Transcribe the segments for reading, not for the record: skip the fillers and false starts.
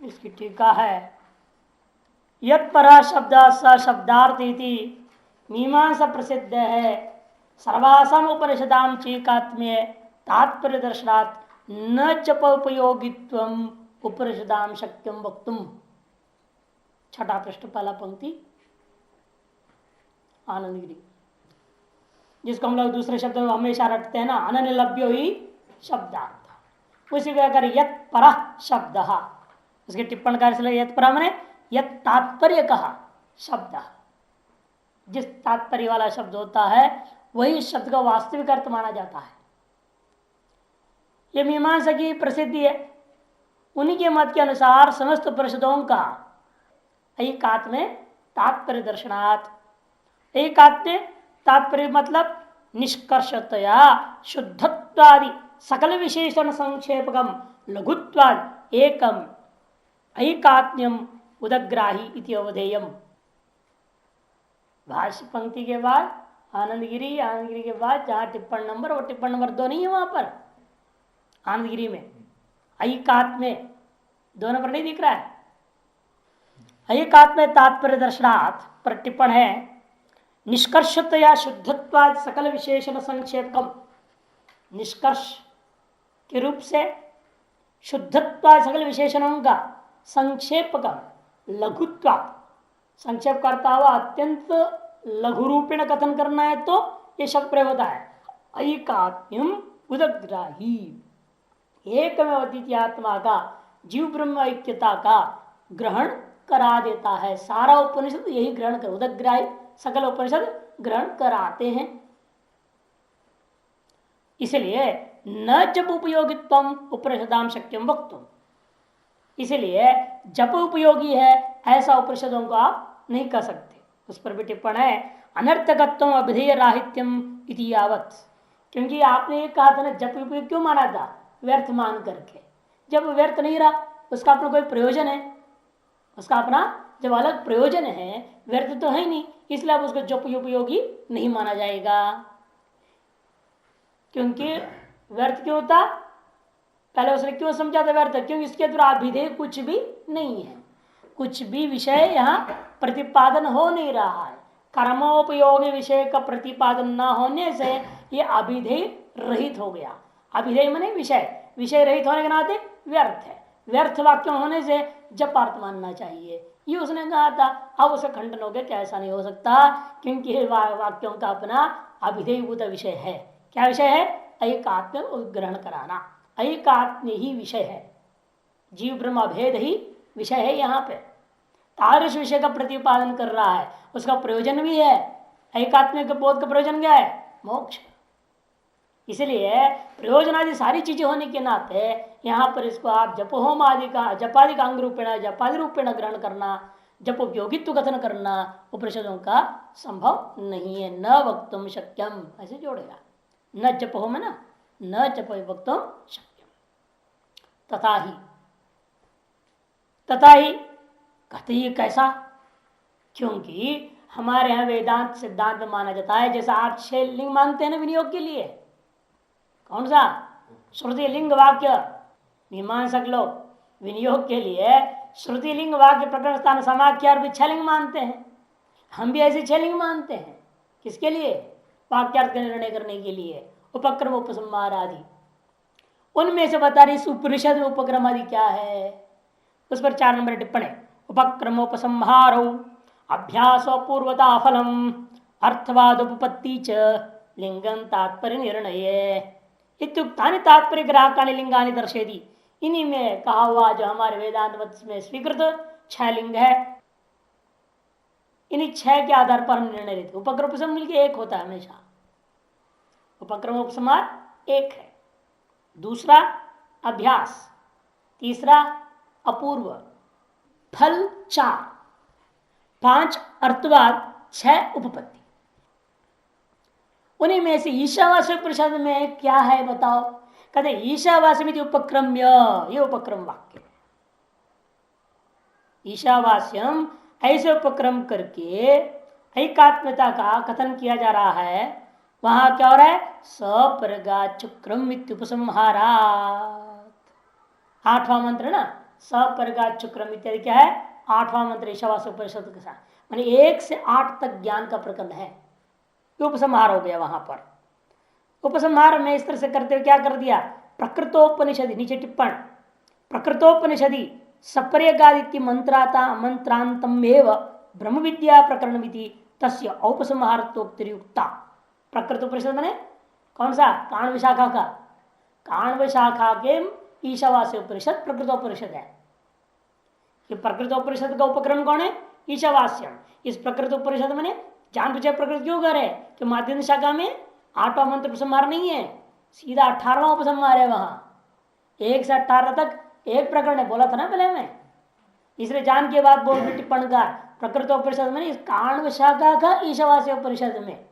इसकी टीका है, यत्पर शब्द स शब्दार्थ इति मीमांसा प्रसिद्ध है। सर्वासाम उपनिषदाम चीकात्म्य तात्पर्य दर्शनात् न जपोपयोगित्वम उपनिषदाम शक्यम वक्तुम। छठा पृष्ठ पहला पंक्ति आनंदगिरी, जिसको हम लोग दूसरे शब्द में हमेशा रटते हैं ना, अनन्य लभ्यो ही शब्दार्थ। उसी को अगर यत पर शब्द, उसके टिप्पण कार्य यत पर मैंने यत तात्पर्य कहा शब्द, जिस तात्पर्य वाला शब्द होता है वही शब्द का वास्तविक अर्थ माना जाता है। यह मीमांसा की प्रसिद्धि है। उन्हीं के मत के अनुसार समस्त उपनिषदों का एकात्म्य तात्पर्य दर्शनात्, एकात्म्य तात्पर्य मतलब निष्कर्षतया शुद्धत्वादि सकल विशेषण संक्षेपकम लघुत्वाद एकम ऐकात्म्यम उदग्राही इति अवधेयम। भाष्य पंक्ति के बाद आनंदगिरी, आनंदगिरी के बाद जहां टिप्पण नंबर, वो टिप्पण नंबर 2 नहीं है वहां पर आनंदगिरी में, ऐकात्म्य 2 नंबर नहीं दिख रहा है। ऐकात्म्य तात्पर्य दर्शनात् पर टिप्पण है, निष्कर्षतया शुद्धत्वाद सकल विशेषण संक्षेपकम, निष्कर्ष के रूप से शुद्धत्वाद सकल विशेषणों का संक्षेपकम लघुत्वाद, संक्षेप करता हुआ अत्यंत लघु रूपेण कथन करना है तो यह शब्द प्रयोग होता है ऐकात्म्यम उदग्राही, एकमेव अद्वितीय आत्मा का जीव ब्रह्म ऐक्यता का ग्रहण करा देता है। सारा उपनिषद यही ग्रहण कर, उदग्राही सकल उपनिषद ग्रहण कराते हैं। इसलिए न जप उपयोगित्वम उपनिषदाम शक्यम वक्तुम, इसलिए जप उपयोगी है ऐसा उपनिषदों को आप नहीं कर सकते। उस पर भी टिप्पण है, अनर्थकत्वम अभिधेय राहित्यम इति यावत्, क्योंकि आपने ये कहा था ना जप उपयोग क्यों माना था, व्यर्थ मान करके। जब व्यर्थ नहीं रहा उसका अपना कोई प्रयोजन है, उसका अपना जब अलग प्रयोजन है, व्यर्थ तो है नहीं, इसलिए अब उसको जप उपयोगी नहीं माना जाएगा। क्योंकि व्यर्थ क्यों था, पहले उसने क्यों समझा था व्यर्थ, क्योंकि इसके द्वारा अभिधेय कुछ भी नहीं है, कुछ भी विषय यहाँ प्रतिपादन हो नहीं रहा है। कर्मोपयोगी विषय का प्रतिपादन न होने से ये अभिधेय रहित हो गया। अभिधेय माने विषय, विषय रहित होने के नाते व्यर्थ है। व्यर्थ वाक्य होने से जपार्थ मानना चाहिए, ये उसने कहा था। अब उसका खंडन हो गया कि ऐसा नहीं हो सकता, क्योंकि वाक्यों का अपना अभिधेयभूत विषय है। क्या विषय है, ऐकात्म्य ग्रहण कराना, ऐकात्म्य ही विषय है, जीव ब्रह्म अभेद ही विषय है। यहाँ पे तादृश विषय का प्रतिपादन कर रहा है, उसका प्रयोजन भी है। ऐकात्म्य के बोध का प्रयोजन क्या है, मोक्ष। इसलिए प्रयोजन आदि सारी चीजें होने के नाते यहाँ पर इसको आप जप होम आदि का, जपादि का अंग रूपेण, जपादि रूपेण ग्रहण करना, जप उपयोगित्व कथन करना उपनिषदों का संभव नहीं है। न वक्तुम शक्यम, ऐसे जोड़ेगा, न जप होम ना, न जप वक्तुम शक्यम। तथा ही कहते ही कैसा, क्योंकि हमारे यहाँ वेदांत सिद्धांत में माना जाता है, जैसा आप 6 लिंग मानते हैं ना विनियोग के लिए, कौन सा, श्रुति लिंग वाक्य, मीमांसक लोग विनियोग के लिए श्रुति लिंग वाक्य प्रकरण स्थान समाख्या और भी 6 लिंग मानते हैं। हम भी ऐसे 6 लिंग मानते हैं, किसके लिए, वाक्यार्थ का निर्णय करने के लिए, उपक्रम उपसंहार आदि। उनमें से बता रही इस उपनिषद में उपक्रम आदि क्या है, उस पर 4 नंबर टिप्पणी, उपक्रमोपसंहारो अभ्यासो पूर्वता फलम अर्थवाद उपपत्ति च लिंगं तात्पर्य निर्णय इत्युक्तानि तात्पर्य ग्राहकानि लिंगानि दर्शयति। इन्हीं में कहा हुआ जो हमारे वेदांत मत में स्वीकृत 6 लिंग है, इन्हीं 6 के आधार पर हम निर्णय लेते। उपक्रम उपसंहार मिलकर 1 होता है हमेशा, उपक्रम उपसंहार 1 है, दूसरा अभ्यास, तीसरा अपूर्व, फल 4, 5 अर्थवाद, 6 उपपत्ति। उन्हीं में से ईशावास्य परिषद में क्या है बताओ, कहते ईशावास्य उपक्रम्य, ये उपक्रम वाक्य। ईशावास्यम ऐसे उपक्रम करके ऐकात्मता का कथन किया जा रहा है। वहां क्या हो रहा है, सपरगा चक्रम उपसंहारा, 8वां मंत्र ना, सपरिगात शुक्रम इत्यादि क्या है? 8वां मंत्र ईशावास्य उपनिषद के साथ, माने 1 से 8 तक ज्ञान का प्रकरण है। उपसंहार हो गया वहां पर। उपसंहार में इस तरह से करते हुए क्या कर दिया? प्रकृतोपनिषदि, नीचे टिप्पण, प्रकृतोपनिषदि सपर्यगादित्य मंत्राता मंत्रांतमेव ब्रह्म विद्या प्रकरण तस्य औपसंहारत्वोक्तियुक्ता। प्रकृतोपनिषद माने कौन सा? काण विशाखा का, काण विशाखा के ईशावास्य उपनिषद प्रकृतोपनिषद है। कि प्रकृतोपनिषद का उपक्रम कौन है? ईशावास्यम। इस प्रकृतोपनिषद में जान बुझे प्रकृति क्यों करे कि माध्यम शाखा में 8वां मंत्र उपसंहार नहीं है, सीधा 18वां उपसंहार है। वहां 1 से 18 तक एक प्रकरण है, बोला था ना पहले मैं। इसलिए जान के बाद बोल टिप्पणकार प्रकृतोपनिषद में इस काण्व शाखा का ईशावास्य उपनिषद में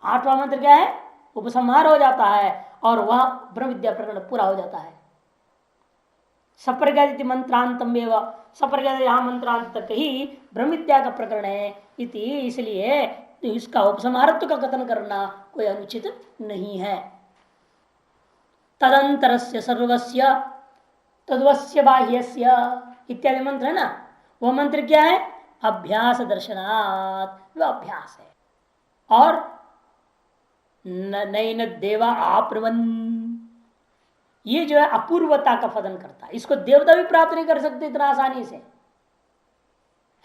8वां मंत्र क्या है? उपसंहार हो जाता है और वह ब्रह्म विद्या प्रकरण पूरा हो जाता है। सप्रगति मंत्रांतम एवं, सप्रगति यहां मंत्रांत तक ही ब्रह्म विद्या का प्रकरण है इति, इसलिए इसका उपसंहारत्व का कथन करना कोई अनुचित नहीं है। तदंतरस्य सर्वस्य तद्वस्य बाह्यस्य इत्यादि मंत्र है ना, वह मंत्र क्या है? अभ्यास दर्शनात्, वह अभ्यास है। और नैन देवा आप्रवन, ये जो है अपूर्वता का फदन करता है। इसको देवता भी प्राप्त नहीं कर सकते इतना आसानी से।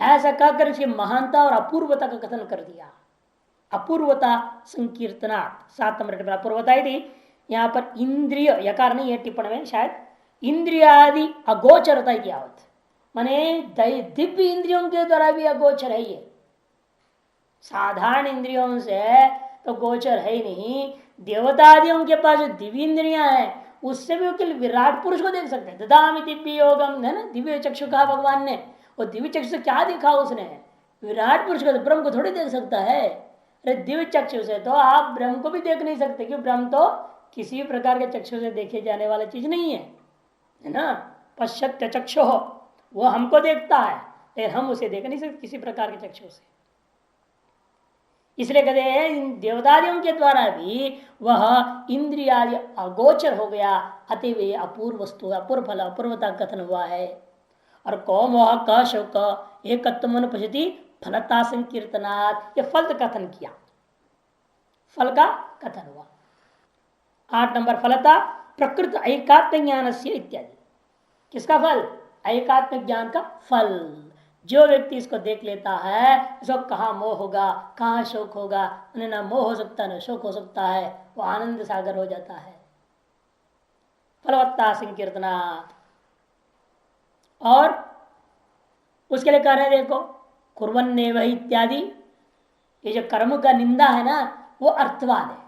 ऐसा कहकर इसकी महानता और अपूर्वता का कथन कर दिया। अपूर्वता संकीर्तनात्, 7 नंबर अपूर्वता थी यहां पर। इंद्रिय यकार नहीं है टिप्पण में शायद, इंद्रियादि अगोचरता यावत, माने दिव्य इंद्रियों के द्वारा भी अगोचर है ये। साधारण इंद्रियों से तो गोचर है ही नहीं, देवतादियों के पास जो दिव्य इंद्रियां हैं उससे भी वो विराट पुरुष को देख सकते हैं। ददामि दिव्य योगम है ना, दिव्य चक्षु कहा भगवान ने। और दिव्य चक्षु से क्या दिखा उसने? विराट पुरुष को, तो ब्रह्म को थोड़ी देख सकता है। अरे दिव्य चक्षु से तो आप ब्रह्म को भी देख नहीं सकते, क्योंकि ब्रह्म तो किसी प्रकार के चक्षु से देखे जाने वाला चीज नहीं है ना। पश्यत्य चक्षु हो, वो हमको देखता है लेकिन हम उसे देख नहीं सकते किसी प्रकार के चक्षु से। इसलिए कहते हैं इन देवतादियों के द्वारा भी वह इंद्रियादि अगोचर हो गया, अतिवे अपूर्व वस्तु, अपूर्व फल, अपूर्वता कथन हुआ है। और कौम वह क शोक एकत्व अनुपस्थिति फलता संकीर्तनात्, ये फल कथन किया, फल का कथन हुआ। 8 नंबर फलता प्रकृत एकात्म ज्ञान से इत्यादि। किसका फल? एकात्म ज्ञान का फल। जो व्यक्ति इसको देख लेता है उसको कहाँ मोह होगा, कहाँ शोक होगा, उन्हें ना मोह हो सकता ना शोक हो सकता है, वो आनंद सागर हो जाता है। फलवत्ता संकीर्तना। और उसके लिए कह रहे हैं देखो, कुर्वन्ने वही इत्यादि, ये जो कर्म का निंदा है ना वो अर्थवाद है।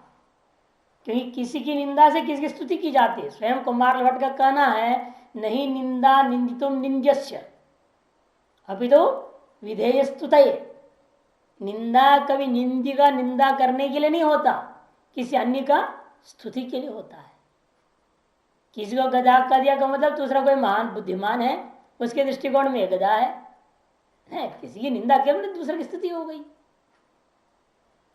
क्योंकि किसी की निंदा से किसी की स्तुति की जाती है। स्वयं कुमार भट्ट का कहना है नहीं निंदा निंदितुम निंद्यस्य अभी तो विधेय स्तुतये। निंदा कभी निंदी का निंदा करने के लिए नहीं होता, किसी अन्य का स्तुति के लिए होता है। किसी को गधा कह दिया का मतलब दूसरा कोई महान बुद्धिमान है, उसके दृष्टिकोण में गधा है। किसी की निंदा के मतलब दूसरे की स्तुति हो गई।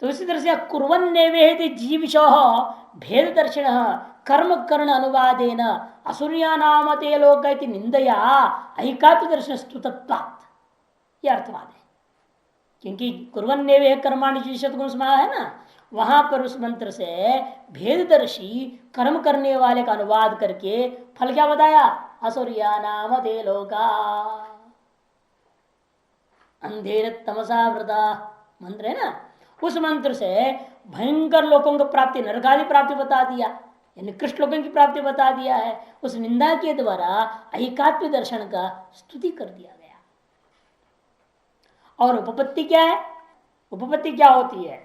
तो इसी तरह से कुर्वन्नेवेति जीविशो भेद दर्शन कर्म कर्ण अनुवादेन असुरिया नाम ते लोक निंदया ऐकात्म दर्शन स्तुतत्वात्, यह अर्थवाद है। क्योंकि कुर्वन्नेवे कर्माणि शतगुण है ना, वहां पर उस मंत्र से भेददर्शी कर्म करने वाले का अनुवाद करके फल क्या बताया? असुरिया नाम ते लोका अंधेर तमसा वृता मंत्र है ना, उस मंत्र से भयंकर लोगों की प्राप्ति, नरकादि प्राप्ति बता दिया, निकृष्ट लोगों की प्राप्ति बता दिया है। उस निंदा के द्वारा एकात्म दर्शन का स्तुति कर दिया गया। और उपपत्ति क्या है? उपपत्ति क्या होती है?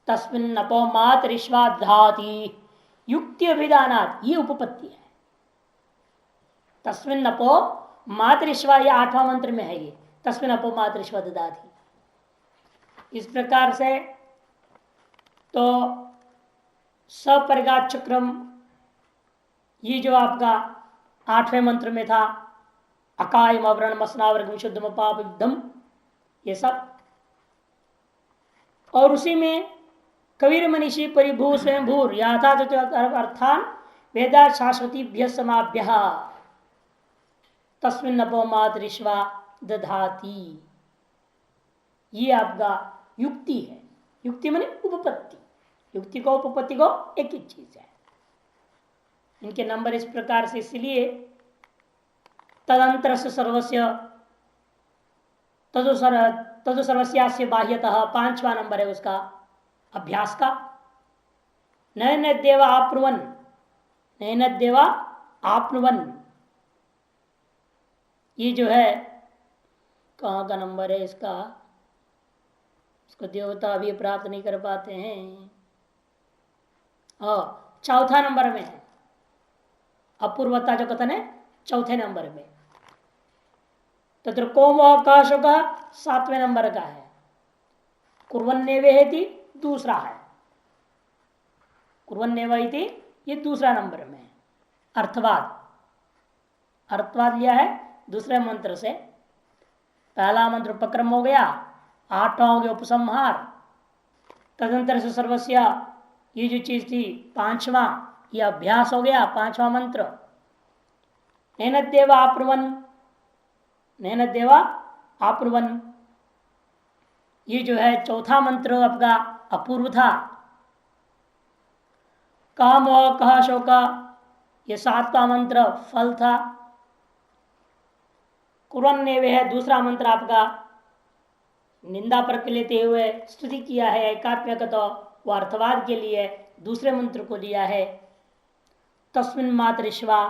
तस्मिन् अपो मातरिश्वाधाति युक्ति अभिधानात्, ये उपपत्ति है। तस्मिन् अपो मातरिश्वा, ये 8वां मंत्र में है। ये तस्मिन् अपो मातरिश्वा ददाति, इस प्रकार से तो सपरिगात चक्रम, ये जो आपका 8वें मंत्र में था, अकायम आवरण मसनावर्ग शुद्धम पापम, ये सब। और उसी में कबीर मनीषी परिभू स्वयं भूर याथा अर्थान वेदा शाश्वतीभ्य समाभ्य, तस्मिन अपमातृश्वा दधाती। ये आपका युक्ति है। युक्ति माने उपपत्ति। युक्ति को उपपत्ति को एक ही चीज है। इनके नंबर इस प्रकार से, इसलिए तदंतर सर्वस्य तदु सर्वस्यास्य बाह्यतः 5वां नंबर है उसका अभ्यास का। नयन देवा आप्नुवन, नयन देवा आप्नुवन, ये जो है कहाँ का नंबर है इसका, इसको देवता अभी प्राप्त नहीं कर पाते हैं। चौथा नंबर में है अपूर्वता जो कथन है, चौथे नंबर में। तत्र कोम अवकाश का 7वें नंबर का है। कुर्वन्नेवेति दूसरा है। कुर्वन्नेवेति ये दूसरा नंबर में है। अर्थवाद, अर्थवाद लिया है दूसरे मंत्र से। पहला मंत्र उपक्रम हो गया, 8वां हो गया उपसंहार, तदंतर से सर्वस्या ये जो चीज थी 5वां, यह अभ्यास हो गया 5वां मंत्र। नैनदेवा आप्नुवन, नैनदेवा आप्नुवन, ये जो है चौथा मंत्र आपका अपूर्व था। काम कह शोका, ये 7वां मंत्र फल था। कुरन्नेवे है दूसरा मंत्र आपका निंदा पर लेते हुए स्तुति किया है एकात्म्य तो वह अर्थवाद के लिए दूसरे मंत्र को लिया है। तस्मिन मातृश्वा,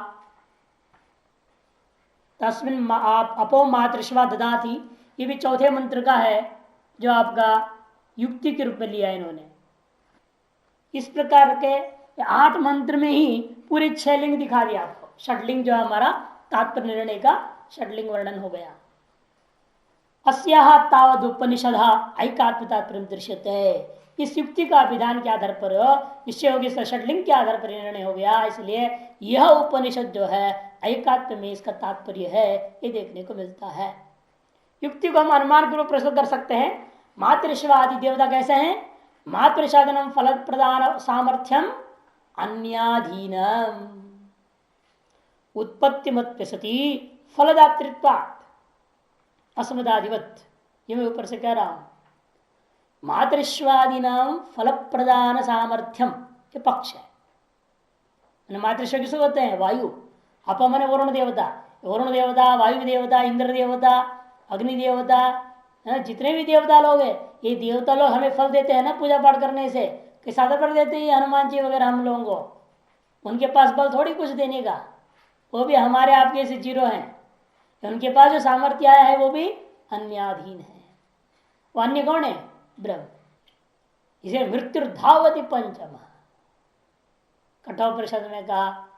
तस्मिन अपो मातृश्वा ददाति, ये भी चौथे मंत्र का है जो आपका युक्ति के रूप में लिया है इन्होंने। इस प्रकार के 8 मंत्र में ही पूरे 6 लिंग दिखा दिया आपको। षडलिंग जो हमारा तात्पर्य निर्णय का षडलिंग वर्णन हो गया। अस्याह तावद उपनिषद ऐकात्म तात्पर्य दृश्यते, इस युक्ति का विधान के आधार पर निश्चय होगी, षडलिंग के आधार पर निर्णय हो गया। इसलिए यह उपनिषद जो है ऐकात्म में इसका तात्पर्य है, ये देखने को मिलता है। युक्ति को हम अनुमान के रूप प्रस्तुत कर सकते हैं। मातृश्व आदि देवता कैसे हैं? मातृशादनम फल प्रदान सामर्थ्यम अन्याधीनम उत्पत्ति मत सती फलदातृत्वात् असमदाधिवत। ये मैं ऊपर से कह रहा हूं। मातृश्वादि नाम फल प्रदान सामर्थ्यम के पक्ष है। मातृश्व किसको होते हैं? वायु। अप मने वरुण देवता, वरुण देवता, वायु देवता, इंद्र देवता, अग्नि देवता, जितने भी देवता लोग हैं, ये देवता लोग हमें फल देते हैं ना पूजा पाठ करने से। किस आधार पर देते हैं? हनुमान जी वगैरह हम लोगों को। उनके पास बल थोड़ी कुछ देने का, वो भी हमारे आपके से जीरो हैं। उनके पास जो सामर्थ्य आया है वो भी अन्याधीन है। वो अन्य कौन है? ब्रह्म। इसे मृत्यु धावती पंचम, कठोपनिषद में कहा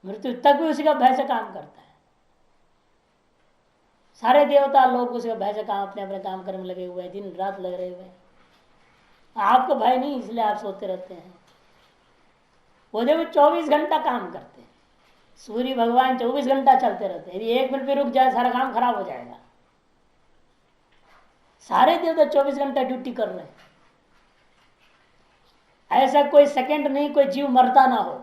मृत्यु तक भी उसी का भय से काम करता है। सारे देवता लोग उसी का भय से काम, अपने अपने काम करने में लगे हुए हैं, दिन रात लग रहे हुए हैं। आपको भय नहीं, इसलिए आप सोते रहते हैं। वो देखो 24 घंटा काम करते हैं। सूर्य भगवान 24 घंटा चलते रहते हैं। यदि 1 मिनट भी रुक जाए सारा काम खराब हो जाएगा। सारे देवता 24 घंटा ड्यूटी कर रहे हैं। ऐसा कोई सेकंड नहीं कोई जीव मरता ना हो,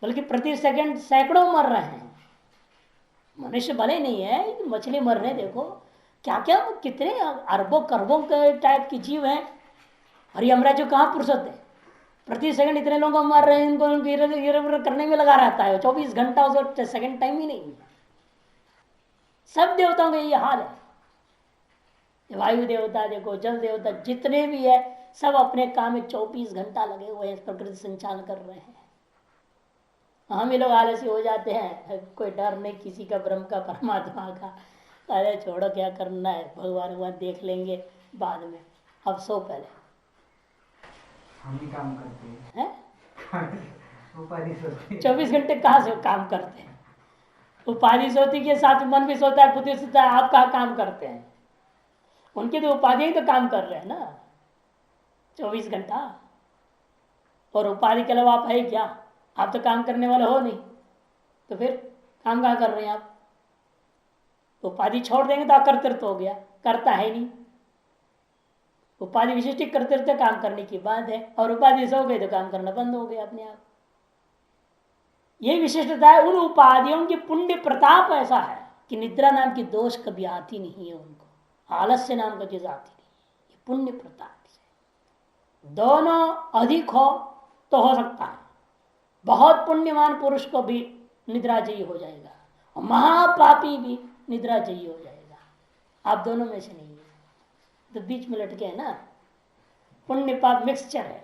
बल्कि प्रति सेकंड सैकड़ों मर रहे हैं। मनुष्य भले नहीं है, मछली मर रहे देखो, क्या क्या कितने अरबों करबों के टाइप के जीव हैं। और यमराज जो कहाँ फुर्सत है? प्रति सेकंड इतने लोग मर रहे हैं, इनको इधर करने में लगा रहता है 24 घंटा, उसको सेकंड टाइम ही नहीं है। सब देवताओं का ये हाल है। वायु देवता देखो, जल देवता, जितने भी है सब अपने काम में 24 घंटा लगे हुए हैं, प्रकृति संचालन कर रहे हैं। हम ही लोग आलसी हो जाते हैं, कोई डर नहीं किसी का, ब्रह्म का, परमात्मा का। अरे छोड़ो क्या करना है, भगवान भगवान देख लेंगे बाद में, अब सो पहले। हम ही काम करते हैं। 24 घंटे कहाँ से काम करते हैं? उपाधि सोती के साथ मन भी सोता है, बुद्धि सोता है, आप कहाँ काम करते हैं? उनकी तो उपाधि ही तो काम कर रहे हैं ना 24 घंटा। और उपाधि के अलावा आप है क्या? आप तो काम करने वाले हो नहीं, तो फिर काम कहाँ कर रहे हैं आप? उपाधि छोड़ देंगे तो अकर्तृत्व हो गया, करता है नहीं। उपाधि विशिष्ट कर्तृत्व काम करने की बात है, और उपाधि से हो गई तो काम करना बंद हो गया अपने आप। ये विशिष्टता है उन उपाधियों की। पुण्य प्रताप ऐसा है कि निद्रा नाम की दोष कभी आती नहीं है उनको, आलस्य नाम का चीज आती नहीं। ये पुण्य प्रताप से दोनों अधिक हो तो हो सकता है, बहुत पुण्यवान पुरुष को भी निद्रा चाहिए हो जाएगा और महापापी भी निद्रा चाहिए हो जाएगा। आप दोनों में से नहीं है, तो बीच में लटके है ना। पुण्य पाप मिक्सचर है।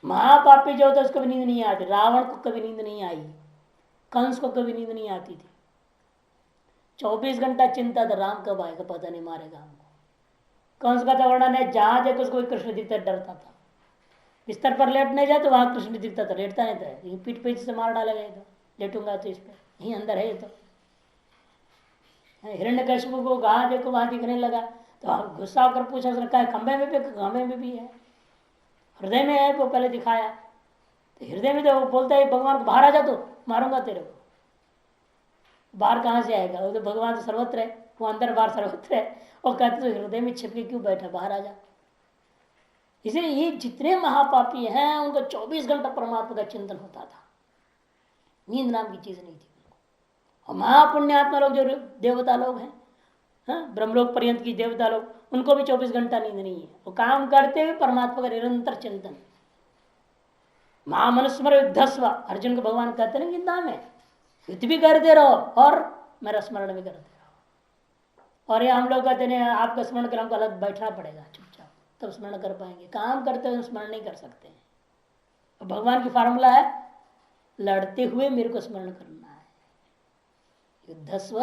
महापापी जो होता है उसको भी नींद नहीं आती। रावण को कभी नींद नहीं आई, कंस को कभी नींद नहीं आती थी। 24 घंटा चिंता था राम कब आएगा, पता नहीं मारेगा हमको। कंस का तो वर्णन है, जहां देखो उसको कृष्ण दिखता डरता था। बिस्तर पर लेटने जाए तो वहां कृष्ण दिखता था, लेटता नहीं था, पीठ पे से मार डालेगा ये तो, लेटूंगा तो इस पर यही अंदर है ये तो। हिरण्यकशिपु को कहा देखो वहां दिखने लगा, तो गुस्सा होकर पूछा, उसने कहा खंभे में भी है, हृदय में है। वो पहले दिखाया तो हृदय में तो बोलता है भगवान को बाहर आ जा, तो मारूंगा तेरे को। बाहर कहाँ से आएगा, वो तो भगवान तो सर्वत्र है, वो अंदर बाहर सर्वत्र है। और कहते तो हृदय में छिपके क्यों बैठा, बाहर आ जा। इसलिए ये जितने महापापी हैं उनको 24 घंटा परमात्मा का चिंतन होता था, नींद नाम की चीज नहीं थी। और महापुण्यात्मा लोग जो देवता लोग हैं, ब्रह्मलोक पर्यंत की देवता लोग, उनको भी 24 घंटा नींद नहीं है। वो काम करते हुए परमात्मा का निरंतर चिंतन। महामनुस्मर युद्धस्व, अर्जुन को भगवान कहते ना गीता में, युद्ध भी करते रहो और मेरा स्मरण भी करते रहो। और ये हम लोग कहते हैं आपका स्मरण कर, हमको अलग बैठना पड़ेगा चुपचाप, तब स्मरण कर पाएंगे। काम करते हुए स्मरण नहीं कर सकते हैं। और भगवान की फार्मूला है, लड़ते हुए मेरे को स्मरण करना है। युद्धस्व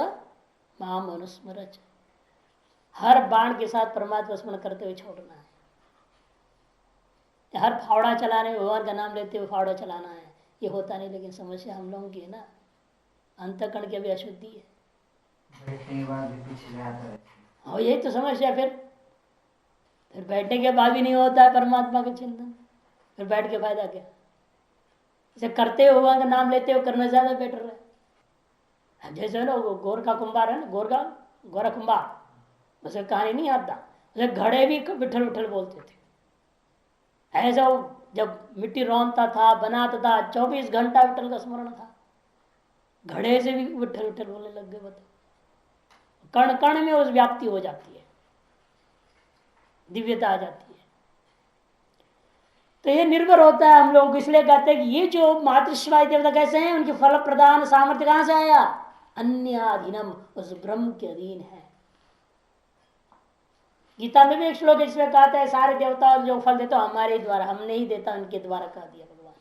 महामनुस्मरच, हर बाण के साथ परमात्मा स्मरण करते हुए छोड़ना है। हर फावड़ा चलाने में भगवान का नाम लेते हुए फावड़ा चलाना है, ये होता नहीं। लेकिन समस्या हम लोगों की है ना, अंतःकरण की अभी अशुद्धि है। बैठने के बाद भी पीछे आता है। हाँ यही तो समस्या। फिर बैठने के बाद भी नहीं होता है परमात्मा का चिंतन, फिर बैठ के फायदा क्या। इसे करते हुए भगवान का नाम लेते हुए करना ज्यादा बेटर है। जैसे ना गोरखा कुंभार है ना, गोरा कुंभार, उसे कहानी नहीं आता, उसे घड़े भी विठल विठल बोलते थे। ऐसा वो जब मिट्टी रौनता था, बनाता था, 24 घंटा विठल का स्मरण था। घड़े से भी विठल विठल बोलने लग गए। बताओ, कण कण में उस व्याप्ति हो जाती है, दिव्यता आ जाती है। तो ये निर्भर होता है हम लोग। इसलिए कहते हैं कि ये जो मातृशिवाय देवता कैसे हैं, उनके फल प्रदान सामर्थ्य कहां से आया, अन्याधीनम, उस ब्रह्म के अधीन है। गीता में भी एक श्लोक इसमें कहता है, सारे देवता जो फल देते हमारे द्वारा, हम नहीं देता, उनके द्वारा कह दिया भगवान।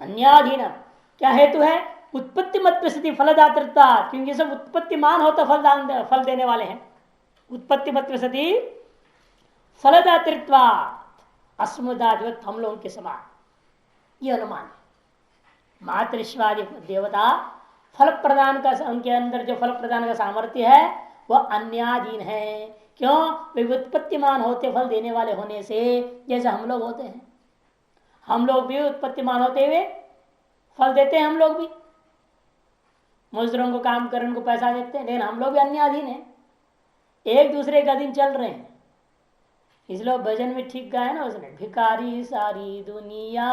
अन्याधीनम क्या हेतु है, उत्पत्ति मत स्थिति फलदातृता, क्योंकि सब उत्पत्तिमान होता फल देने वाले हैं। उत्पत्ति मत स्थिति फलदातृत्वा अस्मदाधिवत, हम लोगों के समान, ये अनुमान है। मातृश्वादि देवता फल प्रदान का, उनके अंदर जो फल प्रदान का सामर्थ्य है वह अन्याधीन है। क्यों, वे उत्पत्तिमान होते फल देने वाले होने से, जैसे हम लोग होते हैं। हम लोग भी उत्पत्तिमान होते हुए फल देते हैं। हम लोग भी मजदूरों को काम कर, उनको पैसा देते हैं, लेकिन हम लोग भी अन्याधीन हैं, एक दूसरे के अधीन चल रहे हैं। इसलिए भजन में ठीक गाया ना उसने, भिखारी सारी दुनिया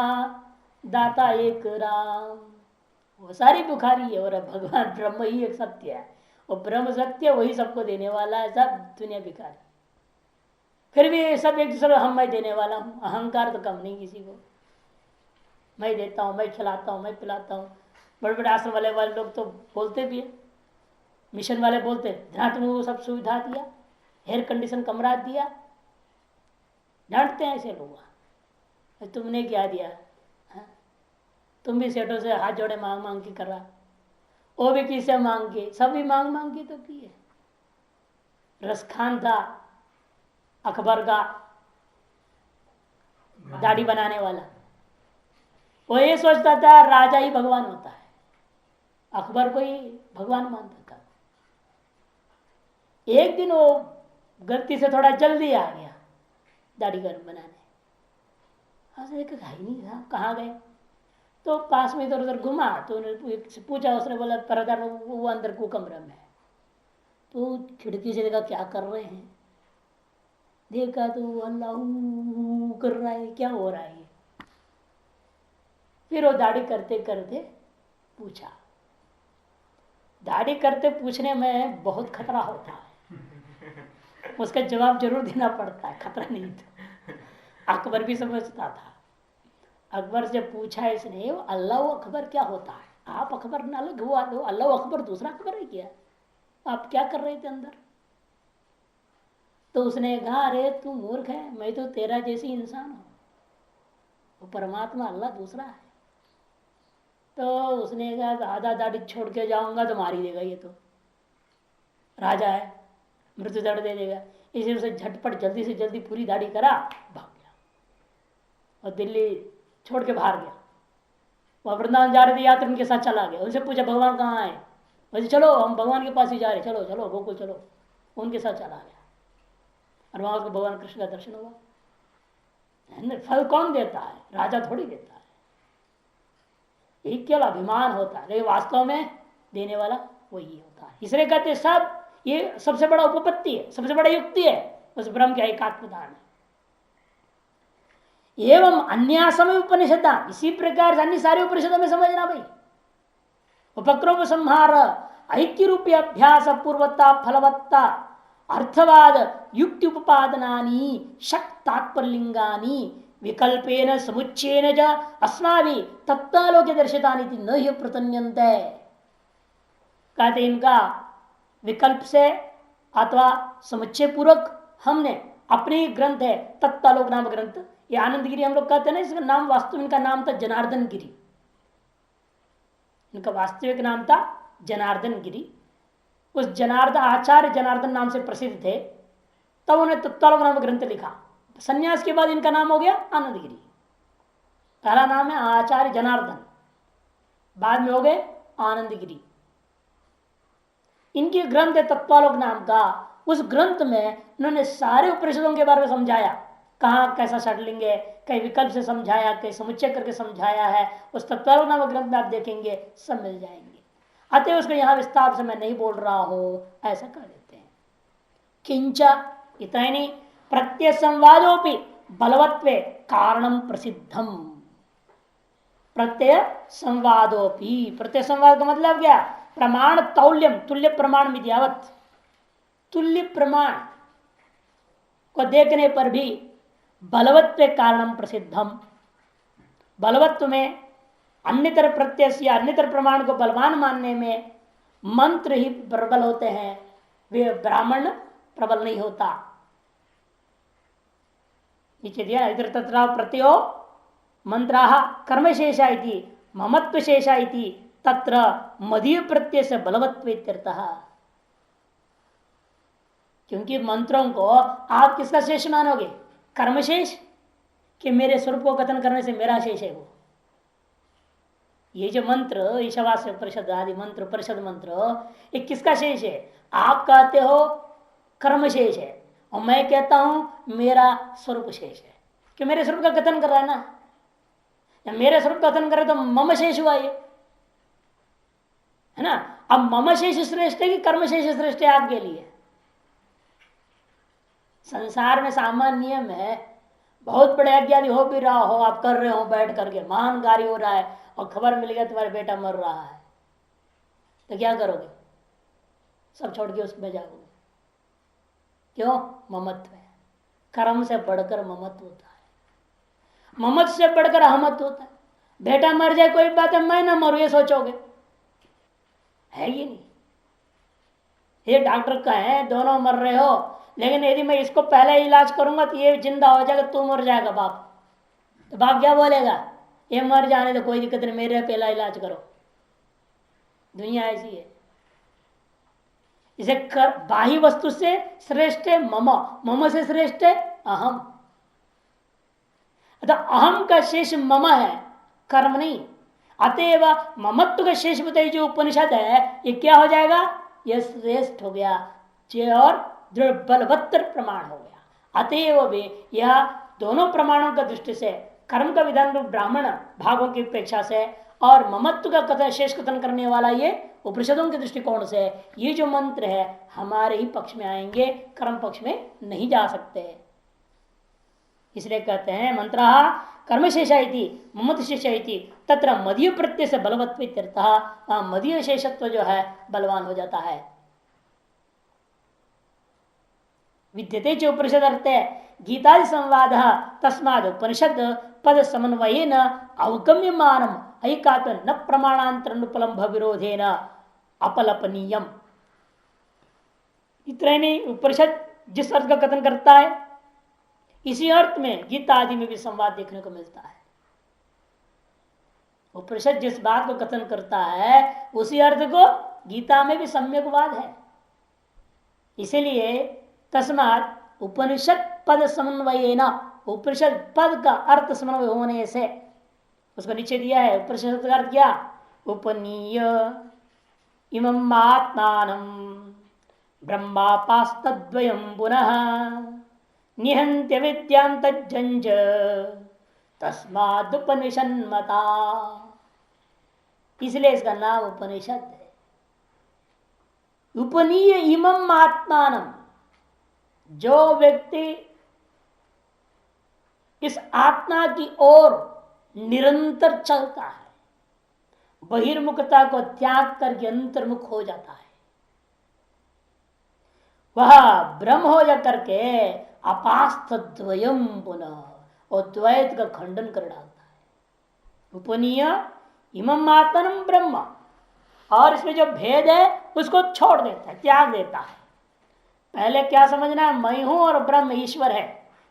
दाता एक राम। वो सारी बुखारी है और भगवान ब्रह्म ही एक सत्य है। और ब्रह्म सत्य, वही सबको देने वाला है, सब दुनिया भिखारी। फिर भी सब एक दूसरे हम मैं देने वाला हूँ, अहंकार तो कम नहीं किसी को। मैं देता हूँ, मैं खिलाता हूँ, मैं पिलाता हूँ। बड़े बड़े आश्रम वाले लोग तो बोलते भी है, मिशन वाले बोलते हैं, जहाँ तुमको सब सुविधा दिया, एयर कंडीशन कमरा दिया, डांटते हैं ऐसे लोग। तुमने क्या दिया, तुम भी सेठों से हाथ जोड़े मांग मांग के कर रहा, वो भी किससे मांग के, सभी मांग मांग के तो किए। रसखान था अकबर का दाढ़ी बनाने वाला, वो ये सोचता था राजा ही भगवान होता है, अकबर को ही भगवान मानता था। एक दिन वो गलती से थोड़ा जल्दी आ गया दाढ़ी बनाने, ही नहीं था, कहाँ गए। तो पास में इधर उधर घुमा, तो पूछा, उसने बोला परदार वो अंदर को कमरा में है। तो खिड़की से देखा क्या कर रहे हैं, देखा तो अल्लाह कर रहा है, क्या हो रहा है। फिर वो दाढ़ी करते करते पूछा। दाढ़ी करते पूछने में बहुत खतरा होता है, उसका जवाब जरूर देना पड़ता है, खतरा नहीं था। अकबर भी समझता था। अकबर से पूछा इसने, अल्लाह अकबर क्या होता है? आप अकबर न अलग हुआ, अल्लाह अकबर दूसरा अकबर है क्या? आप क्या कर रहे थे अंदर? तो उसने कहा, अरे तू मूर्ख है, मैं तो तेरा जैसी इंसान हूं, वो परमात्मा अल्लाह दूसरा है। तो उसने कहा, आधा दाढ़ी छोड़ के जाऊंगा तो मार ही देगा, ये तो राजा है, मृत्यु दंड दे देगा। इसी से झटपट जल्दी से जल्दी पूरी दाढ़ी करा, भाग गया और दिल्ली छोड़ के बाहर गया। वह वृंदावन जा रहे थे यात्री, उनके साथ चला गया। उनसे पूछा भगवान कहाँ है? वैसे चलो हम भगवान के पास ही जा रहे, चलो चलो गोकुल चलो। उनके साथ चला गया और वहां उसको भगवान कृष्ण का दर्शन हुआ। फल कौन देता है? राजा थोड़ी देता है। यही केवल अभिमान होता है, लेकिन वास्तव में देने वाला वही होता है। इसलिए कहते सब ये सबसे बड़ा उपपत्ति है, सबसे बड़ा युक्ति है उस ब्रह्म के एकात्मदान है। एवं अन्यासम उपनिषदा, इसी प्रकार से अन्य सारे उपनिषदों में समझना भाई। उपक्रम संहार ऐक्य रूपी अभ्यास पूर्वता फलवत्ता अर्थवाद युक्ति उपादनानि शक तात्पर्यलिंगानि विकल्पेन समुच्चयेन च अस्माभि तत्त्वालोक्य दर्शितानि न हि प्रतन्यन्ते। कहते इनका विकल्प से अथवा समुच्चय पूर्वक हमने अपने ग्रंथ है तत्त्वालोक नाम ग्रंथ, ये आनंद गिरी हम लोग कहते हैं ना, इसका नाम वास्तव इनका नाम था जनार्दन गिरी। इनका वास्तविक नाम था जनार्दन गिरी। उस जनार्दन आचार्य जनार्दन नाम से प्रसिद्ध थे, तब उन्हें तत्त्वालोक नाम ग्रंथ लिखा। सन्यास के बाद इनका नाम हो गया आनंद गिरी। पहला नाम है आचार्य जनार्दन, बाद में हो गए आनंद गिरी। इनके ग्रंथ है तत्त्वालोक नाम का। उस ग्रंथ में उन्होंने सारे उपनिषदों के बारे में समझाया, कहाँ कैसा षडलिंग है, कई विकल्प से समझाया, कई समुच्चय करके समझाया है। उस तत्त्वालोक नामक ग्रंथ में आप देखेंगे सब मिल जाएंगे। अतः उसको यहां विस्तार से मैं नहीं बोल रहा हूं, ऐसा कर देते हैं। किंच इतना ही नहीं, प्रत्यय संवादोपि बलवत्वे कारणम प्रसिद्धम। प्रत्यय संवादोपि, प्रत्यय संवाद का मतलब क्या? प्रमाण तौल्यम, तुल्य प्रमाण मिद्यावत, तुल्य प्रमाण को देखने पर भी बलवत्व कारणम प्रसिद्धम। बलवत्व में अन्यतर प्रत्यय या अन्यतर प्रमाण को बलवान मानने में मंत्र ही प्रबल होते हैं, वे ब्राह्मण प्रबल नहीं होता। नीचे दिया इधर तत्र प्रत्यो मंत्राः कर्मशेषा इति ममत्व शेषा इति तत्र मदीय प्रत्यय से बलवत्व इत्यर्थः। क्योंकि मंत्रों को आप किसका शेष मानोगे? कर्मशेष, कि मेरे स्वरूप को कथन करने से मेरा शेष है वो? ये जो मंत्र ईशावास्य परिषद आदि मंत्र, परिषद मंत्र, ये किसका शेष है? आप कहते हो कर्म शेष है और मैं कहता हूं मेरा स्वरूप शेष है, कि मेरे स्वरूप का कथन कर रहा है ना। या मेरे स्वरूप का कथन करे तो मम शेष हुआ ये, है ना। अब मम शेष श्रेष्ठ है कि कर्म शेष श्रेष्ठ है आपके लिए? संसार में सामान्य नियम है, बहुत बड़े अज्ञानी हो भी रहा हो, आप कर रहे हो बैठ करके, महान कार्य हो रहा है और खबर मिल गया तुम्हारा बेटा मर रहा है, तो क्या करोगे? सब छोड़ के उसमें जाओगे। क्यों? ममत्व है। कर्म से बढ़कर ममत्व होता है, ममत्व से बढ़कर अहमत्व होता है। बेटा मर जाए कोई बात है, मैं ना मरू ये सोचोगे, है ये नहीं। ये डॉक्टर कहे दोनों मर रहे हो, लेकिन यदि मैं इसको पहले इलाज करूंगा तो ये जिंदा हो जाएगा, तू मर जाएगा बाप, तो बाप क्या बोलेगा? ये मर जाने तो कोई दिक्कत नहीं, मेरे पहला इलाज करो। दुनिया ऐसी है। इसे बाह्य वस्तु से श्रेष्ठ है मम, मम से श्रेष्ठ है अहम। अतः अहम का शेष मम है, कर्म नहीं। अतएव ममत्व का शेष बताइए जो उपनिषद है, ये क्या हो जाएगा? यह श्रेष्ठ हो गया और दृढ़ बलवत्तर प्रमाण हो गया। अतएव भी यह दोनों प्रमाणों का दृष्टि से, कर्म का विधान रूप ब्राह्मण भागों की अपेक्षा से और ममत्व का कथन शेष कथन करने वाला ये उपनिषदों के दृष्टिकोण से, ये जो मंत्र है हमारे ही पक्ष में आएंगे, कर्म पक्ष में नहीं जा सकते। इसलिए कहते हैं मंत्र कर्म शेषा ममत शेषा तत्र मदीय प्रत्यय से बलवत्व मदीय शेषत्व जो है बलवान हो जाता है। विद्यते च उपनिषद अर्थ है गीता संवाद तस्माद उपनिषद पद समन्वय न अवगम्यमानम ऐकात्म न प्रमाणांतर अनुपलम्भ विरोधे न अपलपनीयम। इतना नहीं, उपनिषद जिस अर्थ का कथन करता है इसी अर्थ में गीता आदि में भी संवाद देखने को मिलता है। उपनिषद जिस बात को कथन करता है उसी अर्थ को गीता में भी सम्यकवाद है। इसीलिए तस्मात् उपनिषद पद समन्वय न, उपनिषद पद का अर्थ समन्वय होने से उसको नीचे दिया है। उपनिषद का अर्थ क्या? उपनीय इमं आत्मानं ब्रह्मापास्तद्वयं पुनः निहन्त्य विद्यां तज्जंज तस्मादुपनिषन्मता। इसलिए इसका नाम उपनिषद है। उपनीय इमं आत्मानं, जो व्यक्ति इस आत्मा की ओर निरंतर चलता है, बहिर्मुखता को त्याग करके अंतर्मुख हो जाता है, वह ब्रह्म हो जा करके अपास्थ द्वयम पुनः और द्वैत का खंडन कर डालता है। उपनीय इमं आत्मनम ब्रह्म, और इसमें जो भेद है उसको छोड़ देता है, त्याग देता है। पहले क्या समझना है? मैं हूं और ब्रह्म ईश्वर है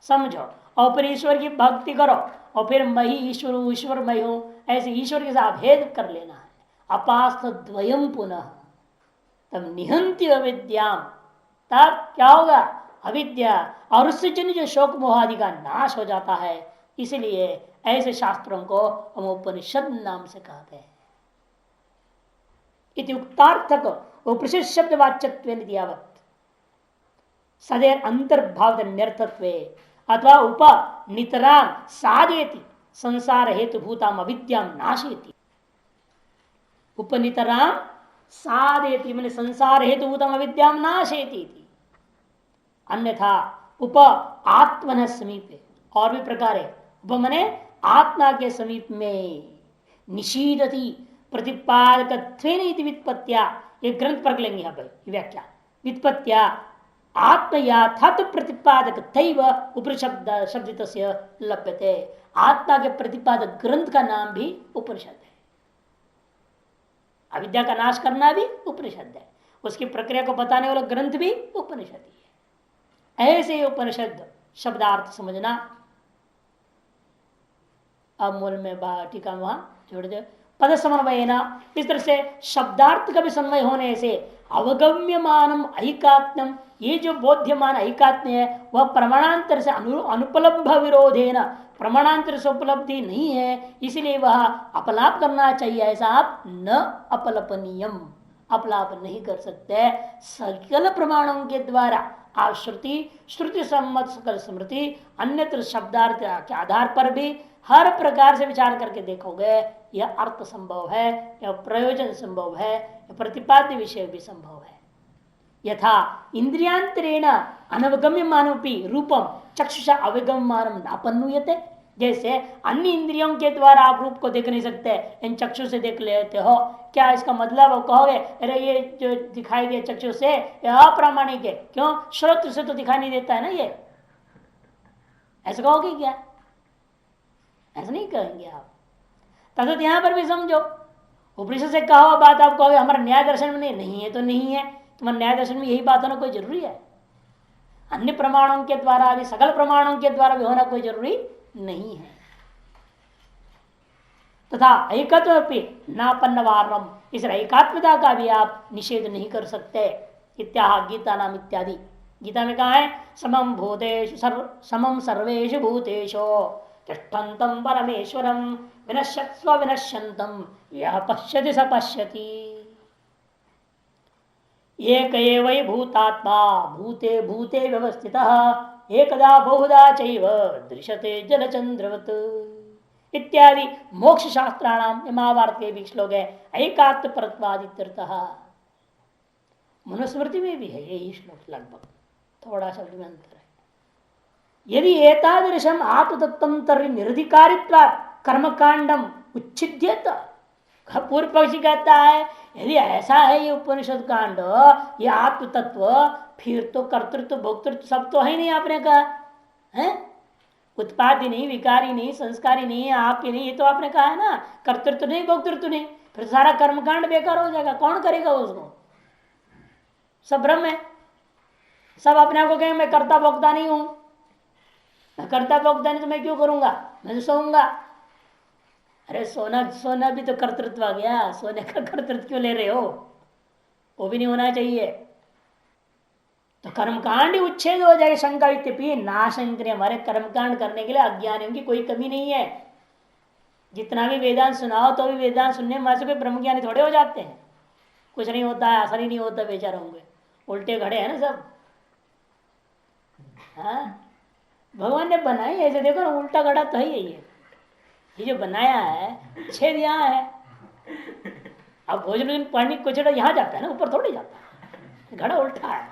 समझो, और फिर ईश्वर की भक्ति करो, और फिर मैं ही ईश्वर हूं, ईश्वर मैं हूं, ऐसे ईश्वर के साथ भेद कर लेना है। अपास्थ द्वयम पुनः तब निहंति अविद्याम, तब क्या होगा? अविद्या और उससे जन जो शोक मोहादि का नाश हो जाता है। इसलिए ऐसे शास्त्रों को हम उपनिषद नाम से कहते हैं। इति उक्तार्थक उपनिषद शब्द वाच्यत्व दियावत सदैव अंतर्भाव न्यर्थत्व अथवा उप नितराम साधयति संसार हेतु भूताम अविद्याम नाशयति। उपनितराम साधयति मैंने संसार हेतु भूताम अविद्याम नाशयति। अन्यथा उप आत्मन समीपे, और भी प्रकार है। उप मने आत्मा के समीप में निषीदति प्रतिपादक व्युत्पत्तिया, ये ग्रंथ पढ़ लेंगे यहाँ पर व्याख्या। व्युत्पत्तिया आत्मयाथात प्रतिपादक तैव उपनिषद शब्दित लभ्यते। आत्मा के प्रतिपादक ग्रंथ का नाम भी उपनिषद है। अविद्या का नाश करना भी उपनिषद है, उसकी प्रक्रिया को बताने वाला ग्रंथ भी उपनिषद ही है। ऐसे उपनिषद शब्दार्थ समझना। अब मूल में टीका वहां जोड़ दे। पद समन्वय न, इस तरह से शब्दार्थ का भी समन्वय होने से अवगम्यमानम ऐकात्म्यम, ये जो बोध्यमान ऐकात्म्य है वह प्रमाणांतर से अनुपलब्ध विरोधे न, प्रमाणांतर से उपलब्धि नहीं है, इसलिए वह अपलाप करना चाहिए। ऐसा आप न अपलपनीयम, अपलाप नहीं कर सकते। सकल प्रमाणों के द्वारा आप श्रुति सम्मत सकल स्मृति अन्यत्र शब्दार्थ के आधार पर भी हर प्रकार से विचार करके देखोगे यह अर्थ संभव है, यह प्रयोजन संभव है, यह प्रतिपाद्य विषय भी संभव है। यथा इंद्रियांतरेण अनवगम्य मानवी रूपम चक्षुषा अवगम्य मानव नापन्नुयते, जैसे अन्य इंद्रियों के द्वारा आप रूप को देख नहीं सकते, इन चक्षु से देख लेते हो। क्या इसका मतलब कहोगे अरे ये जो दिखाई दिया चक्षु से यह अप्रामाणिक है? क्यों? श्रोत्र से तो दिखाई नहीं देता है ना, ये ऐसा कहोगे क्या? ऐसा नहीं कहेंगे आप। तथा यहां पर भी समझो, उपनिषद से कहा बात आप कहोगे हमारा न्याय दर्शन में नहीं है तो नहीं है। तुम्हारे न्याय दर्शन में यही बात होना कोई जरूरी है? अन्य प्रमाणों के द्वारा भी, सकल प्रमाणों के द्वारा भी होना कोई जरूरी नहीं है। तथा एकत्व नापन्नवारम, इस एकात्मता का भी आप निषेध नहीं कर सकते। इत्याह गीता नाम इत्यादि। गीता में कहा है समम भूतेषु समम सर्वेषु भूतेषु तिष्ठन्तं परमेश्वरं विनश्यत्स्व विनश्यन्तं यः पश्यति स पश्यति। एक एवै भूतात्मा भूते भूते व्यवस्थितः एकदा बहुधा चैव दृश्यते जलचंद्रवत् इत्यादि मोक्ष शास्त्राणाम महाभारत के भी श्लोक है। एकात्म परत्वादित्यर्थः, मनुस्मृति में भी है यही श्लोक, लगभग थोड़ा शब्द में अंतर है। यदि एतादृशम आत्मतत्व तर्हि निर्धिकारित्व कर्मकांडम उच्छिद्यत। पूर्व पक्षी कहता है यदि ऐसा है ये उपनिषद कांड, ये आत्म तत्व, फिर तो कर्तृत्व भोक्तृत्व सब तो है नहीं आपने कहा है। उत्पादी नहीं, विकारी नहीं, संस्कारी नहीं, आप ही नहीं, ये तो आपने कहा है ना। कर्तृत्व नहीं, भोक्तृत्व नहीं, फिर सारा कर्मकांड बेकार हो जाएगा। कौन करेगा उसको? सब भ्रम है। सब अपने आप को कहेंगे मैं कर्ता भोक्ता नहीं हूं। मैं कर्ता भोक्ता नहीं तो मैं क्यों करूंगा, मैं तो सोऊंगा। अरे सोना, सोना भी तो कर्तृत्व आ गया। सोने का कर्तृत्व क्यों ले रहे हो? वो भी नहीं होना चाहिए। तो कर्मकांड उच्छेद हो जाए। शंका इत्यपि नाशंक, हमारे कर्मकांड करने के लिए अज्ञानियों की कोई कमी नहीं है। जितना भी वेदांत सुनाओ तो भी वेदांत सुनने में कोई ब्रह्म ज्ञानी थोड़े हो जाते हैं। कुछ नहीं होता है, असर ही नहीं होता, बेचारे होंगे, उल्टे खड़े हैं ना सब। हाँ, भगवान ने बनाई ऐसे, देखो ना, उल्टा घड़ा तो है ये जो बनाया है, छेद यहाँ है। अब भोजन पानी कुचड़ा यहाँ जाता है ना, ऊपर थोड़ी जाता है। घड़ा उल्टा है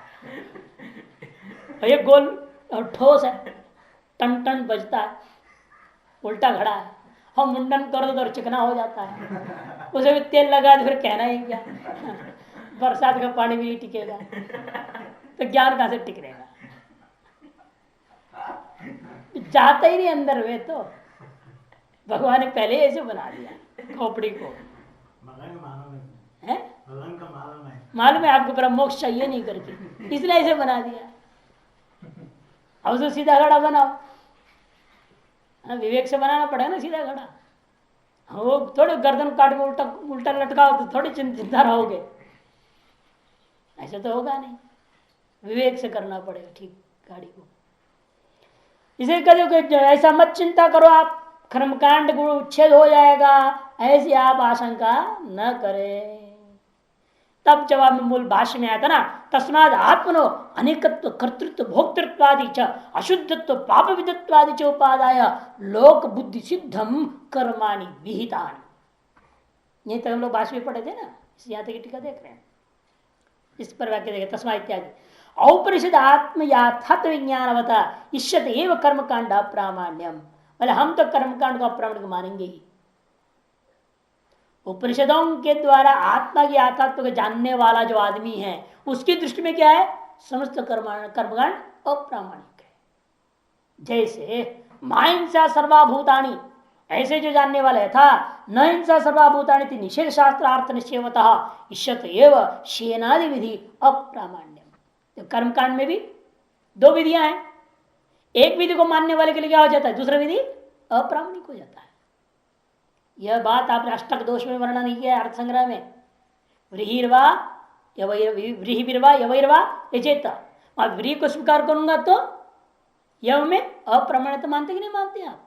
और ये गोल और ठोस है, टन टन बजता है। उल्टा घड़ा है। हम मुंडन कर दो तो चिकना हो जाता है, उसे भी तेल लगा दो, फिर कहना ही क्या। बरसात का पानी भी नहीं टिकेगा तो ज्ञान कहां से टिक रहेगा? जाता ही नहीं अंदर वे तो। भगवान ने पहले ऐसे बना दिया खोपड़ी को। मालूम है आपको, ब्रह्म मोक्ष चाहिए नहीं करके, इसलिए ऐसे बना दिया। अब तो सीधा घड़ा बनाओ। विवेक से बनाना पड़ेगा ना सीधा घड़ा। वो थोड़े गर्दन काट के उल्टा उल्टा लटकाओ तो थोड़ी चिंता रहोगे, ऐसे तो होगा नहीं। विवेक से करना पड़ेगा ठीक गाड़ी को। इसे कभी ऐसा मत चिंता करो आप, कर्मकांड गुण उच्छेद हो जाएगा, ऐसी आप आशंका न करें। तब जवाब में मूल भाष्य में आया था ना, तस्माद आत्मनो अनेकत्व कर्तृत्व भोक्तृत्वादि च अशुद्धत्व पाप विदत्वादि च उपादाय लोक बुद्धि सिद्धम कर्माणि विहितानि। ये तो हम लोग भाष्य में पढ़े थे ना, यहाँ तक टीका देख रहे हैं। इस पर वाक्य देखे, तस्मा इत्यादि औपनिषद आत्म याथात्म विज्ञानवता इष्यत एव कर्मकांड अप्रामाण्यम। बोले हम तो कर्मकांड को अप्रामाणिक मानेंगे ही। उपनिषदों के द्वारा आत्मा की आत्मा को जानने वाला जो आदमी है, उसकी दृष्टि में क्या है? समस्त कर्मकांड अप्रामाणिक है। जैसे माहिंसा सर्वाभूतानि, ऐसे जो जानने वाले था, न हिंसा सर्वाभूतानि थी निषेध शास्त्रार्थ निश्चयतः इष्यत एव शेनादि विधि अप्रामाण्यम। तो कर्मकांड में भी दो विधियां हैं। एक विधि को मानने वाले के लिए क्या हो जाता है? दूसरा विधि अप्रामाणिक हो जाता है। यह बात आपने अष्टक दोष में वर्णन नहीं किया अर्थ संग्रह में। व्रीहिर्वा व्रीहिर्वा यवैर्वा यजेत, व्रीहि को स्वीकार करूंगा तो यव में अप्रमाणित मानते कि नहीं मानते आप?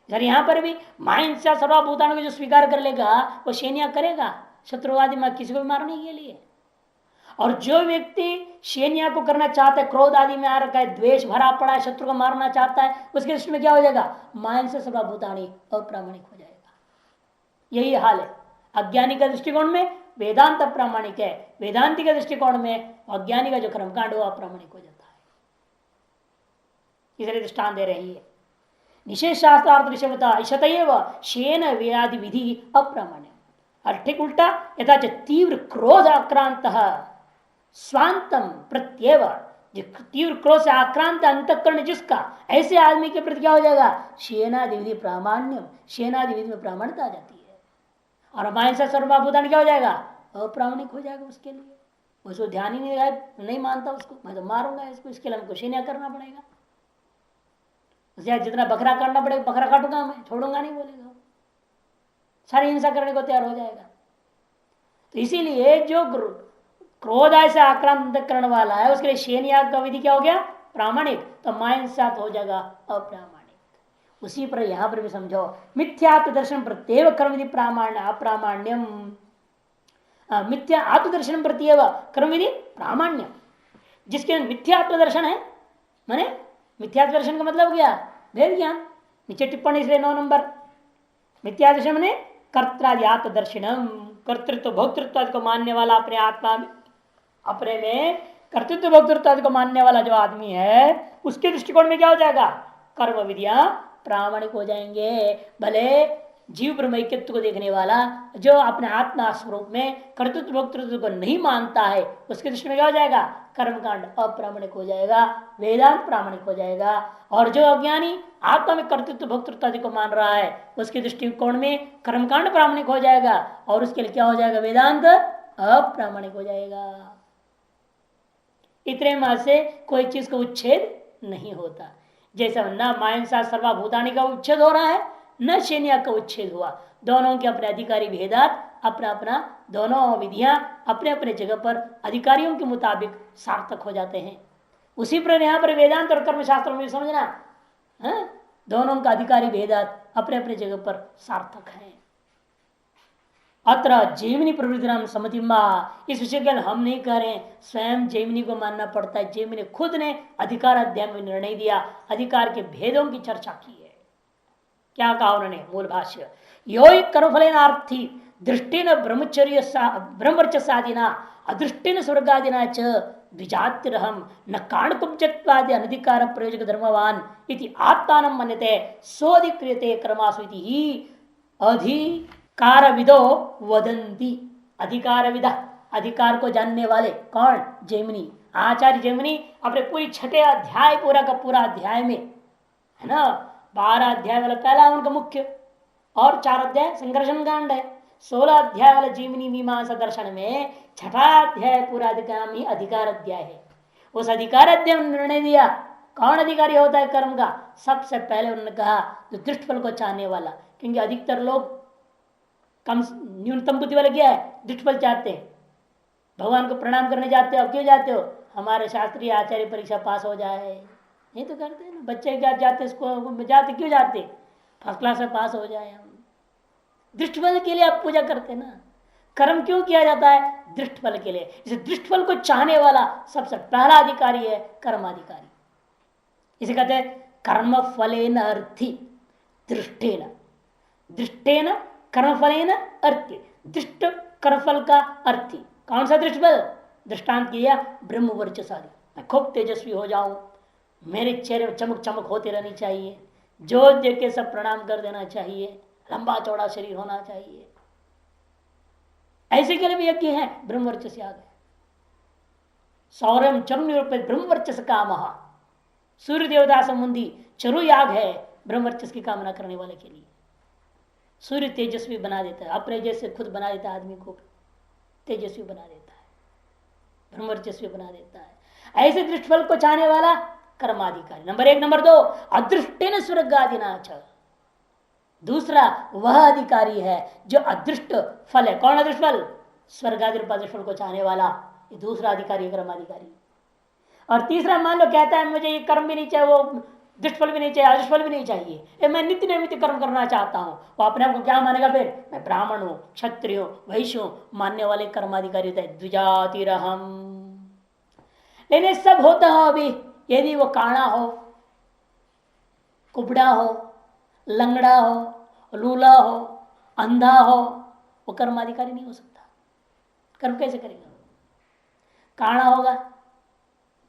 अगर यहां पर भी माहिंसा सर्वभूतान को जो स्वीकार कर लेगा वो शेनिया करेगा शत्रुवादी किसी को भी मारने के लिए। और जो व्यक्ति शेनिया को करना चाहता है, क्रोध आदि में आ रखा है, द्वेष भरा पड़ा है, शत्रु को मारना चाहता है, उसके दृष्टि में क्या हो जाएगा? माहिंसा सर्वभूतानि अप्रामाणिक हो जाएगा। यही हाल है। अज्ञानी का दृष्टिकोण में वेदांत अप्रामाणिक है, वेदांति के दृष्टिकोण में अज्ञानी का जो कर्मकांड वो अप्रामाणिक हो जाता है। इसलिए दृष्टान दे रही है निषेध शास्त्रार्थ निषेधतएव शेन व्याधि विधि अप्रामाण्य। और ठीक उल्टा, यथा तीव्र क्रोध आक्रांत स्वांतम प्रत्येव, जो तीव्र क्रोध से आक्रांत अंतःकरण जिसका, ऐसे आदमी के प्रति क्या हो जाएगा? शेनादि विधि प्रामाण्यम, शेनादि विधि में प्रामाण्यता आ जाती है। और अमायसा सर्वभूतान क्या हो जाएगा? अप्रामाणिक हो जाएगा उसके लिए। उसको ध्यान ही नहीं मानता उसको, मैं तो मारूंगा इसको, इसके लिए हमको शेनिया करना पड़ेगा। जितना बकरा काटना पड़ेगा बकरा काटूंगा मैं, छोड़ूंगा नहीं बोलेगा, सारी हिंसा करने को तैयार हो जाएगा। तो इसीलिए जो क्रोध से आक्रांत करने वाला है उसके लिए शेनयाग का विधि क्या हो गया? प्रामाणिक। तो माइंसा हो जाएगा अप्रामाणिक। उसी पर यहां पर भी समझो, मिथ्यात्व दर्शन प्रत्येव कर्म विधि प्रामाण्य अप्रामाण्यम। मिथ्या आत्मदर्शन प्रत्येव कर्म विधि प्रामाण्य, जिसके मिथ्यात्व दर्शन है, माने मिथ्यात्व दर्शन का मतलब क्या? भेद ज्ञान। नीचे टिप्पणी से 9 नंबर, मिथ्या दर्शन मैंने कर्त्रादि आत्मदर्शनम, कर्तृत्व भोक्तृत्व को मानने वाला अपने आत्मा में, अपने में कर्तृत्व भोक्तृत्व आदि को मानने वाला जो आदमी है उसके दृष्टिकोण में क्या हो जाएगा, कर्म विधियां प्रामाणिक हो जाएंगे। भले जीव ब्रह्मैक्यत्व को देखने वाला जो अपने आत्मा स्वरूप में कर्तृत्व भोक्तृत्व को नहीं मानता है उसके दृष्टि में क्या हो जाएगा, कर्मकांड अप्रामाणिक हो जाएगा, वेदांत प्रामाणिक हो जाएगा। और जो अज्ञानी आत्मा में कर्तृत्व भोक्तृत्व आदि को मान रहा है उसके दृष्टिकोण में कर्मकांड प्रामाणिक हो जाएगा और उसके लिए क्या हो जाएगा, वेदांत अप्रामाणिक हो जाएगा। इतने माह से कोई चीज का उच्छेद नहीं होता। जैसा न मायनसा सर्वभूतानि का उच्छेद हो रहा है न शैन्या का उच्छेद हुआ, दोनों के अपने अधिकारी भेदात अपना अपना दोनों विधियां अपने अपने जगह पर अधिकारियों के मुताबिक सार्थक हो जाते हैं। उसी पर यहाँ पर वेदांत और कर्मशास्त्र में समझना है, दोनों का अधिकारी भेदात अपने अपने जगह पर सार्थक है। अत्र जैमिनी प्रवृत्ति नाम सम्मति इस विषय के हम नहीं कह रहे, स्वयं जैमिनी को मानना पड़ता है। जैमिनी खुद ने अधिकार अध्याय में निर्णय दिया, अधिकार के भेदों की चर्चा की है। क्या कहा उन्होंने, मूल भाष्य, यो कर्मफलेनार्थी दृष्टिन ब्रह्मचर्य ब्रह्मवर्चसादिना अदृष्टिन स्वर्गादिना च द्विजातिरहम न काणकुब्जत्वादि अनधिकार प्रयोजक धर्मवान इति आत्मानं मन्यते सोऽधिक्रियते कर्मासु इति ही अधिकार विदो वदन्ति। अधिकार विदा, अधिकार को जानने वाले कौन, जैमिनी, आचार्य जैमिनी अपने पूरी 6 अध्याय पूरा का पूरा अध्याय में है ना, 12 अध्याय वाला पहला उनका मुख्य और 4 अध्याय संघर्षण कांड है, 16 अध्याय वाला जीवनी मीमांसा दर्शन में 6ठा अध्याय पूरा अधिकार ही अधिकार अध्याय है। उस अधिकार अध्याय में निर्णय दिया कौन अधिकारी होता है कर्म का। सबसे पहले उन्होंने कहा जो दृष्ट फल को चाहने वाला, क्योंकि अधिकतर लोग कम न्यूनतम बुद्धि वाले क्या है, दृष्ट फल चाहते हैं। भगवान को प्रणाम करने जाते हो, क्यों जाते हो, हमारे शास्त्रीय आचार्य परीक्षा पास हो जाए, नहीं तो करते हैं ना। बच्चे क्या जाते इसको जाते, क्यों जाते, फर्स्ट क्लास में पास हो जाए। हम दृष्ट फल के लिए आप पूजा करते हैं ना, कर्म क्यों किया जाता है, दृष्ट फल के लिए। इसे दृष्ट फल को चाहने वाला सबसे पहला अधिकारी है कर्माधिकारी। इसे कहते हैं कर्म फलेन अर्थी दृष्टेन, दृष्टेन कर्मफलेन अर्थी, दृष्ट कर्मफल का अर्थी। कौन सा दृष्ट फल, दृष्टांत किया ब्रह्म वर्चसादि, मैं खूब तेजस्वी हो जाऊं, मेरे चेहरे में चमक चमक होती रहनी चाहिए, जो देखे सब प्रणाम कर देना चाहिए, लंबा चौड़ा शरीर होना चाहिए, ऐसे के लिए भी यज्ञ है ब्रह्मवर्चस याग है। सौरम चरु निरूपित ब्रह्मवर्चस काम, सूर्य देवता संबंधी चरु याग है ब्रह्मवर्चस की कामना करने वाले के लिए। सूर्य तेजस्वी बना देता है, अपने जैसे खुद बना देता है, आदमी को तेजस्वी बना देता है, ब्रह्मवर्चस्वी बना देता है। ऐसे दृष्टफल को चाहने वाला कर्माधिकारी नंबर 1। नंबर 2 अदृष्टेन स्वर्गादिना च, दूसरा वह अधिकारी है जो अदृष्ट फल है। कौन अदृष्ट फल, स्वर्गादि रूप फल को चाहने वाला, ये दूसरा अधिकारी है कर्माधिकारी। और तीसरा मान लो कहता है मुझे ये कर्म भी नहीं चाहिए, वो दृष्ट फल भी नहीं चाहिए, अदृष्ट फल भी नहीं चाहिए, मैं नित्य नैमित्त कर्म करना चाहता हूं, वो अपने आप को क्या मानेगा, फिर मैं ब्राह्मण हूं, क्षत्रिय हूं, वैश्य हूं, मानने वाले कर्माधिकारी होता है द्विजातिरहम। लेकिन सब होता हो अभी, यदि वो काणा हो, कुबड़ा हो, लंगड़ा हो, लूला हो, अंधा हो, वो कर्माधिकारी नहीं हो सकता। कर्म कैसे करेगा, काणा होगा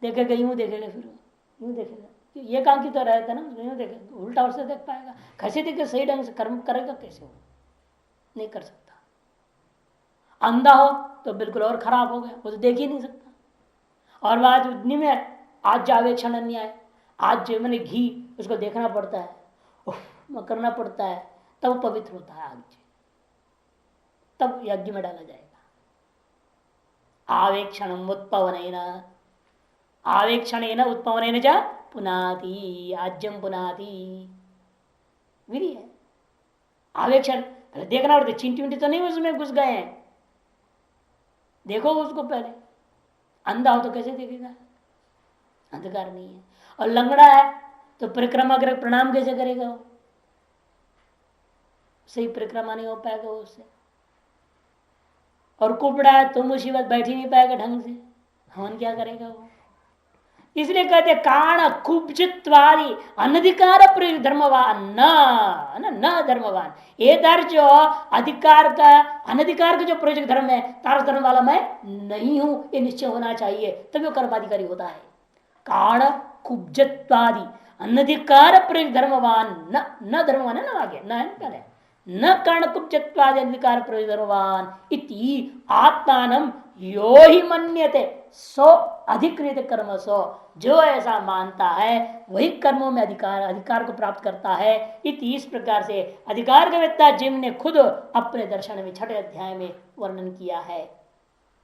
देखेगा यूं, देखेगा फिर यूं देखेगा, ये काम की तो रहता है ना, यूं देखेगा, उल्टा उससे देख पाएगा, कैसे देखे सही ढंग से कर्म करेगा, कैसे हो, नहीं कर सकता। अंधा हो तो बिल्कुल और खराब हो गया, वो तो देख ही नहीं सकता। और आज उतनी में आज जावे क्षण अन्याय, आज जो मैंने घी उसको देखना पड़ता है, करना पड़ता है, तब पवित्र होता है आग, तब यज्ञ में डाला जाएगा। आवेक्षण उत्पवन, आवेक्षण उत्पवन च पुनाति आज्यम पुनाति विधि है। आवेक्षण पहले देखना पड़ता, चिंटी विंटी तो नहीं उसमें घुस गए हैं, देखो उसको पहले। अंधा हो तो कैसे देखेगा, अंधकार नहीं है। और लंगड़ा है तो परिक्रमा कर प्रणाम कैसे करेगा, वो सही परिक्रमा नहीं हो पाएगा उससे। और कुबड़ा है तो मुसीबत बैठ ही नहीं पाएगा ढंग से, हवन क्या करेगा वो। इसलिए कहते काण कुब्जित्वादि अनधिकार प्रयुक्त धर्मवान न धर्मवान। ये दर जो अधिकार का अनधिकार का जो प्रयोजक धर्म है, तारक धर्म वाला मैं नहीं हूं, ये निश्चय होना चाहिए, तभी वो कर्माधिकारी होता है। काण कुब्जत्वादि अनधिकार प्रयुक्त धर्मवान न धर्मवान है ना, आगे न कर्ण कुब्जत्वादि अधिकार प्रयुक्त धर्मवान इति आत्मानम यो ही मन्यते सो अधिकृत कर्म सो, जो ऐसा मानता है वही कर्मों में अधिकार को प्राप्त करता है। इस प्रकार से अधिकार का वेत्ता जिनने खुद अपने दर्शन में 6ठे अध्याय में वर्णन किया है।